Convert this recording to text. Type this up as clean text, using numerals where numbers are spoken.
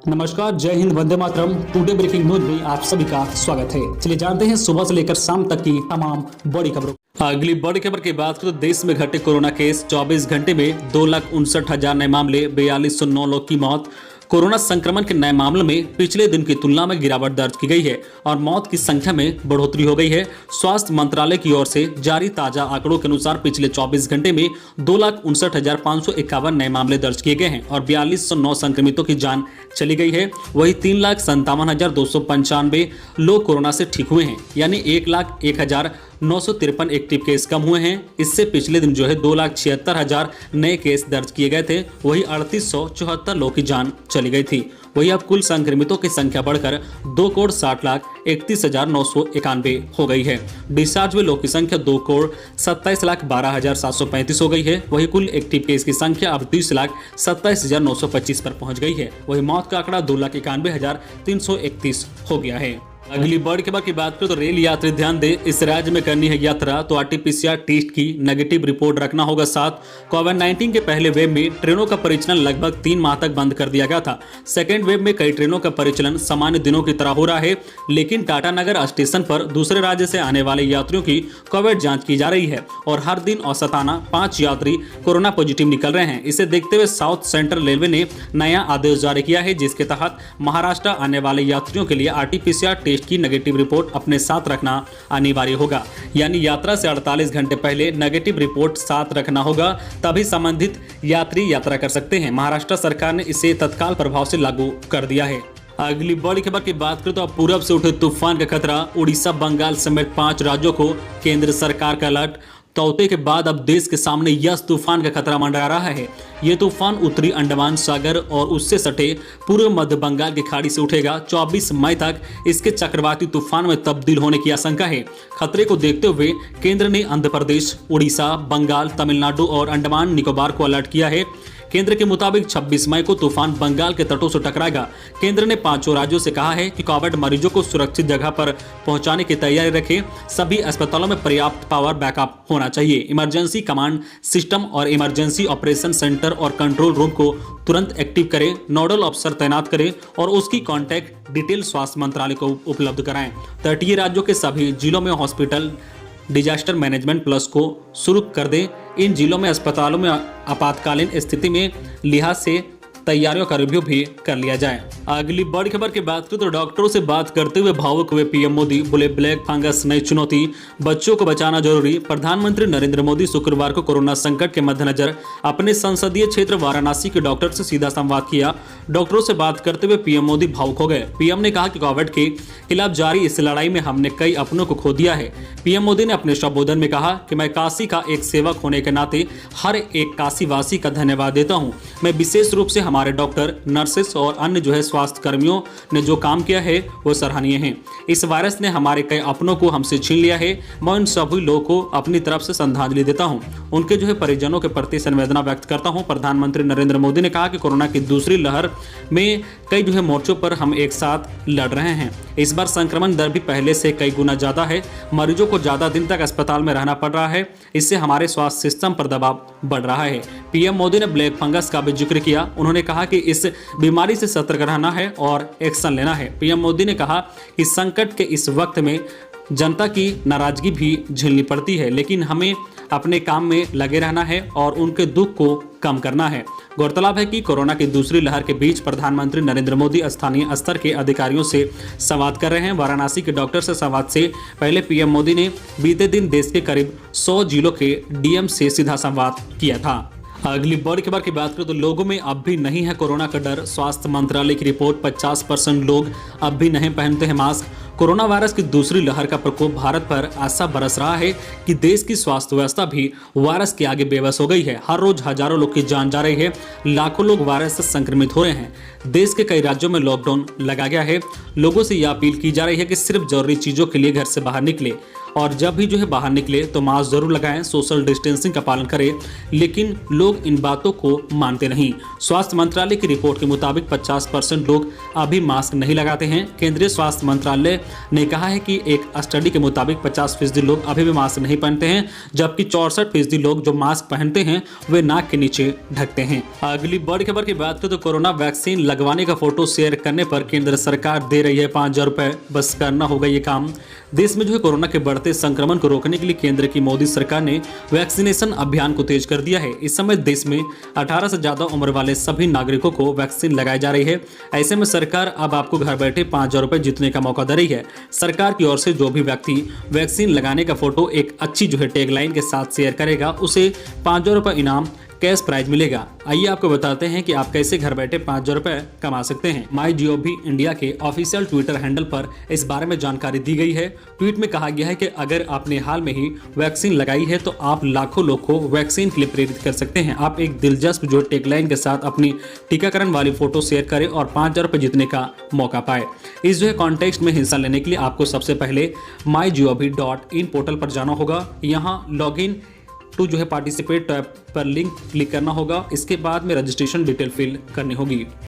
नमस्कार, जय Hind, Vande Mataram. Today breaking news में आप सभी का स्वागत है। चलिए जानते हैं सुबह से लेकर शाम तक की तमाम बड़ी खबरों। अगली बड़ी खबर की बात करें तो देश में घटे कोरोना केस 24 घंटे में 2,59,000 नए मामले, 4209 लोग की मौत। कोरोना संक्रमण के नए मामलों में पिछले दिन की तुलना में गिरावट दर्ज की गई है और मौत की संख्या में बढ़ोतरी हो गई है। स्वास्थ्य मंत्रालय की ओर से जारी ताजा आंकड़ों के अनुसार पिछले 24 घंटे में 2,59,551 नए मामले दर्ज किए गए हैं और 4209 संक्रमितों की जान चली गई है। वही 3,57,295 लोग कोरोना से ठीक हुए हैं, यानी 1,01,953 एक्टिव केस कम हुए हैं। इससे पिछले दिन जो है 2,76,000 नए केस दर्ज किए गए थे। वही 3,874 लोगों की जान चली गई थी। वही अब कुल संक्रमितों की संख्या बढ़कर 2,60,31,991 हो गई है। डिस्चार्ज हुए लोगों की संख्या 2,27,12,735 हो गई है। वही कुल एक्टिव केस की संख्या अब 30,27,925 पर पहुंच गई है। वही मौत का आंकड़ा 2,91,331 हो गया है। अगली बड़ी खबर की बात करें तो रेल यात्री ध्यान दें, इस राज्य में करनी है यात्रा तो आरटीपीसीआर टेस्ट की नेगेटिव रिपोर्ट रखना होगा साथ। कोविड-19 के पहले वेव में ट्रेनों का परिचालन लगभग 3 माह तक बंद कर दिया गया था। सेकेंड वेव में कई ट्रेनों का परिचालन सामान्य दिनों की तरह हो रहा है, लेकिन टाटानगर स्टेशन पर दूसरे राज्य से आने वाले यात्रियों की कोविड जाँच की जा रही है और हर दिन औसताना 5 यात्री कोरोना पॉजिटिव निकल रहे हैं। इसे देखते हुए साउथ सेंट्रल रेलवे ने नया आदेश जारी किया है, जिसके तहत महाराष्ट्र आने वाले यात्रियों के लिए आरटीपीसीआर टेस्ट की नेगेटिव रिपोर्ट अपने साथ रखना अनिवार्य होगा। यानी यात्रा से 48 घंटे पहले नेगेटिव रिपोर्ट साथ रखना होगा, तभी संबंधित यात्री यात्रा कर सकते हैं। महाराष्ट्र सरकार ने इसे तत्काल प्रभाव से लागू कर दिया है। अगली बड़ी खबर की बात करें तो अब पूरब से उठे तूफान का खतरा, उड़ीसा, बंगाल समेत 5 राज्यों को केंद्र सरकार का अलर्ट। तौते के बाद अब देश के सामने यस तूफान का खतरा मंडरा रहा है। यह तूफान उत्तरी अंडमान सागर और उससे सटे पूर्व मध्य बंगाल की खाड़ी से उठेगा। 24 मई तक इसके चक्रवाती तूफान में तब्दील होने की आशंका है। खतरे को देखते हुए केंद्र ने आंध्र प्रदेश, उड़ीसा, बंगाल, तमिलनाडु और अंडमान निकोबार को अलर्ट किया है। केंद्र के मुताबिक 26 मई को तूफान बंगाल के तटों से टकराएगा। केंद्र ने 5 राज्यों से कहा है कि कोविड मरीजों को सुरक्षित जगह पर पहुंचाने की तैयारी रखें। सभी अस्पतालों में पर्याप्त पावर बैकअप होना चाहिए। इमरजेंसी कमांड सिस्टम और इमरजेंसी ऑपरेशन सेंटर और कंट्रोल रूम को तुरंत एक्टिव करें, नोडल अफसर तैनात करें और उसकी कॉन्टैक्ट डिटेल स्वास्थ्य मंत्रालय को उपलब्ध कराएं। तटीय राज्यों के सभी जिलों में हॉस्पिटल डिजास्टर मैनेजमेंट प्लस को शुरू कर दें। इन जिलों में अस्पतालों में आपातकालीन स्थिति में लिहाज से तैयारियों का रिव्यू भी कर लिया जाए। अगली बड़ी खबर की बात करें तो डॉक्टरों से बात करते हुए भावुक हुए पीएम मोदी, बोले ब्लैक फंगस नई चुनौती, बच्चों को बचाना जरूरी। प्रधानमंत्री नरेंद्र मोदी शुक्रवार को कोरोना संकट के मद्देनजर अपने संसदीय क्षेत्र वाराणसी के डॉक्टर से सीधा संवाद किया। डॉक्टरों से बात करते हुए पीएम मोदी भावुक हो गए। पीएम ने कहा कि कोविड के खिलाफ जारी इस लड़ाई में हमने कई अपनों को खो दिया है। पीएम मोदी ने अपने संबोधन में कहा कि मैं काशी का एक सेवक होने के नाते हर एक काशीवासी का धन्यवाद देता हूँ। मैं विशेष रूप से हमारे डॉक्टर, नर्सेस और अन्य स्वास्थ्य कर्मियों ने जो काम किया है वो सराहनीय है। इस वायरस ने हमारे कई अपनों को हमसे छीन लिया है। मैं उन सभी लोगों को अपनी तरफ से श्रद्धांजलि देता हूं, उनके परिजनों के प्रति संवेदना व्यक्त करता हूं। प्रधानमंत्री नरेंद्र मोदी ने कहा कि कोरोना की दूसरी लहर में कई मोर्चों पर हम एक साथ लड़ रहे हैं। इस बार संक्रमण दर भी पहले से कई गुना ज्यादा है। मरीजों को ज्यादा दिन तक अस्पताल में रहना पड़ रहा है। इससे हमारे स्वास्थ्य सिस्टम पर दबाव बढ़ रहा है। पीएम मोदी ने ब्लैक फंगस का भी जिक्र किया। उन्होंने कहा कि इस बीमारी से सतर्क रहना है और एक्शन लेना है। पीएम मोदी ने कहा कि संकट के इस वक्त में जनता की नाराजगी भी झेलनी पड़ती है, लेकिन हमें अपने काम में लगे रहना है और उनके दुख को कम करना है। गौरतलब है कि कोरोना की दूसरी लहर के बीच प्रधानमंत्री नरेंद्र मोदी स्थानीय स्तर के अधिकारियों से संवाद कर रहे हैं। वाराणसी के डॉक्टर से संवाद से पहले पीएम मोदी ने बीते दिन देश के करीब 100 जिलों के डीएम से सीधा संवाद किया था। अगली बड़ी खबर की बात करें तो लोगों में अब भी नहीं है कोरोना का डर। स्वास्थ्य मंत्रालय की रिपोर्ट, 50% लोग अब भी नहीं पहनते हैं मास्क। कोरोना वायरस की दूसरी लहर का प्रकोप भारत पर ऐसा बरस रहा है कि देश की स्वास्थ्य व्यवस्था भी वायरस के आगे बेबस हो गई है। हर रोज हजारों लोग की जान जा रही है, लाखों लोग वायरस से संक्रमित हो रहे हैं। देश के कई राज्यों में लॉकडाउन लगा गया है। लोगों से यह अपील की जा रही है कि सिर्फ जरूरी चीजों के लिए घर से बाहर निकले और जब भी जो है बाहर निकले तो मास्क जरूर लगाएं, सोशल डिस्टेंसिंग का पालन करें, लेकिन लोग इन बातों को मानते नहीं। स्वास्थ्य मंत्रालय की रिपोर्ट के मुताबिक 50% लोग अभी मास्क नहीं लगाते हैं। केंद्रीय स्वास्थ्य मंत्रालय ने कहा है कि एक स्टडी के मुताबिक 50% लोग अभी भी मास्क नहीं पहनते हैं, जबकि 64% लोग जो मास्क पहनते हैं वे नाक के नीचे ढकते हैं। अगली बड़ी खबर की बात करें तो कोरोना वैक्सीन लगवाने का फोटो शेयर करने पर केंद्र सरकार दे रही है 5,000 रुपए। बस करना होगा ये काम। देश में जो है कोरोना के बढ़ते संक्रमण को रोकने के लिए केंद्र की मोदी सरकार ने वैक्सीनेशन अभियान को तेज कर दिया है। इस समय देश में 18 से ज्यादा उम्र वाले सभी नागरिकों को वैक्सीन लगाई जा रही है। ऐसे में सरकार अब आपको घर बैठे 5,000 रुपए जीतने का मौका दे रही है। सरकार की ओर से जो भी व्यक्ति वैक्सीन लगाने का फोटो एक अच्छी जो है टैगलाइन के साथ शेयर करेगा उसे 5,000 रुपए इनाम कैश प्राइज मिलेगा। आइए आपको बताते हैं कि आप कैसे घर बैठे 5,000 रुपए कमा सकते हैं। MyGov इंडिया के ऑफिशियल ट्विटर हैंडल पर इस बारे में जानकारी दी गई है। ट्वीट में कहा गया है कि अगर आपने हाल में ही वैक्सीन लगाई है तो आप लाखों लोग को वैक्सीन के लिए प्रेरित कर सकते हैं। आप एक दिलचस्प जो टैगलाइन के साथ अपनी टीकाकरण वाली फोटो शेयर करें और 5,000 रुपए जीतने का मौका पाए। इस जो है कॉन्टेस्ट में हिस्सा लेने के लिए आपको सबसे पहले mygov.in पोर्टल पर जाना होगा। यहाँ लॉगिन टू जो है पार्टिसिपेट टैब पर लिंक क्लिक करना होगा। इसके बाद में रजिस्ट्रेशन डिटेल फिल करनी होगी।